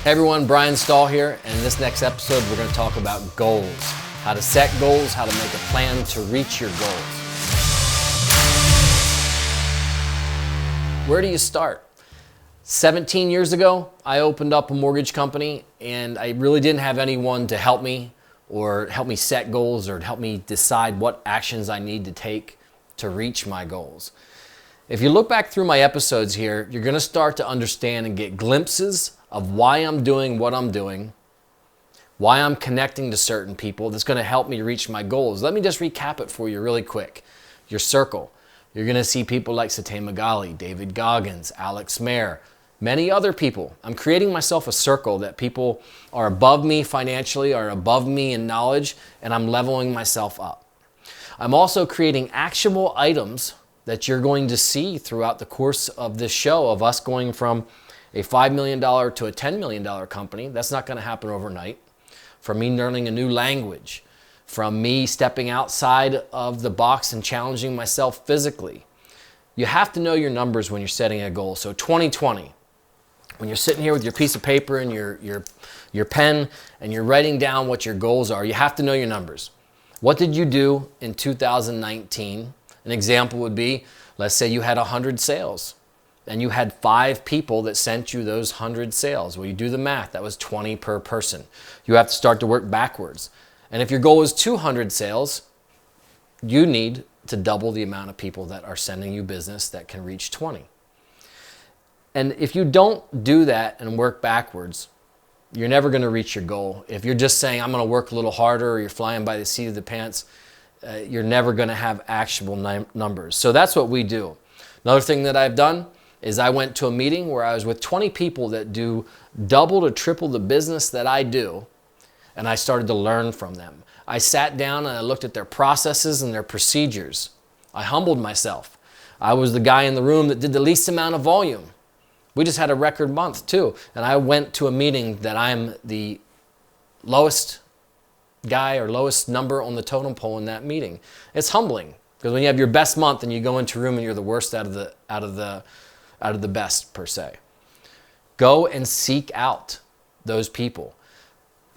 Hey everyone, Bryan Stahl here, and in this next episode we're going to talk about goals. How to set goals, how to make a plan to reach your goals. Where do you start? 17 years ago, I opened up a mortgage company and I really didn't have anyone to help me or help me set goals or help me decide what actions I need to take to reach my goals. If you look back through my episodes here, you're going to start to understand and get glimpses of why I'm doing what I'm doing, why I'm connecting to certain people that's going to help me reach my goals. Let me just recap it for you really quick. Your circle. You're going to see people like Satay Magali, David Goggins, Alex Mayer, many other people. I'm creating myself a circle that people are above me financially, are above me in knowledge, and I'm leveling myself up. I'm also creating actionable items that you're going to see throughout the course of this show of us going from a $5 million to a $10 million company. That's not going to happen overnight. From me learning a new language, from me stepping outside of the box and challenging myself physically. You have to know your numbers when you're setting a goal. So 2020, when you're sitting here with your piece of paper and your pen and you're writing down what your goals are, you have to know your numbers. What did you do in 2019? An example would be, let's say you had 100 sales. And you had 5 people that sent you those 100 sales. Well, you do the math, that was 20 per person. You have to start to work backwards. And if your goal is 200 sales, you need to double the amount of people that are sending you business that can reach 20. And if you don't do that and work backwards, you're never going to reach your goal. If you're just saying, I'm going to work a little harder, or you're flying by the seat of the pants, you're never going to have actionable numbers. So that's what we do. Another thing that I've done is I went to a meeting where I was with 20 people that do double to triple the business that I do, and I started to learn from them. I sat down and I looked at their processes and their procedures. I humbled myself. I was the guy in the room that did the least amount of volume. We just had a record month too, and I went to a meeting that I'm the lowest guy or lowest number on the totem pole in that meeting. It's humbling because when you have your best month and you go into a room and you're the worst out of the best per se. Go and seek out those people.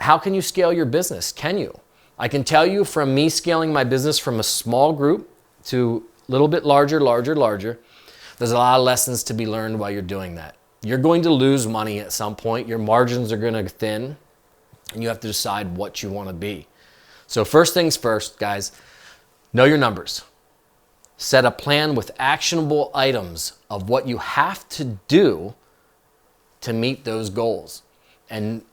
How can you scale your business? Can you? I can tell you from me scaling my business from a small group to a little bit larger, there's a lot of lessons to be learned while you're doing that. You're going to lose money at some point. Your margins are going to thin, and you have to decide what you want to be. So first things first, guys, know your numbers. Set a plan with actionable items of what you have to do to meet those goals and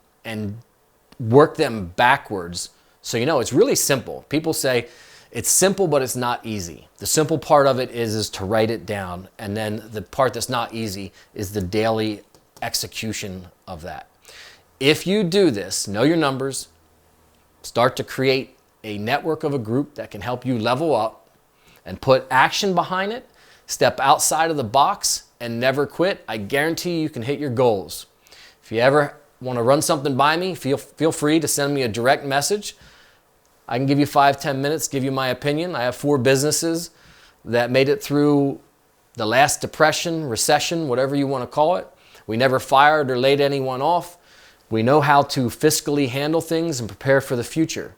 work them backwards. So you know, it's really simple. People say it's simple, but it's not easy. The simple part of it is to write it down. And then the part that's not easy is the daily execution of that. If you do this, know your numbers, start to create a network of a group that can help you level up, and put action behind it, step outside of the box, and never quit, I guarantee you can hit your goals. If you ever want to run something by me, feel free to send me a direct message. I can give you 5-10 minutes, give you my opinion. I have 4 businesses that made it through the last depression, recession, whatever you want to call it. We never fired or laid anyone off. We know how to fiscally handle things and prepare for the future.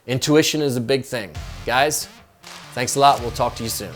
Intuition is a big thing. Guys, thanks a lot. We'll talk to you soon.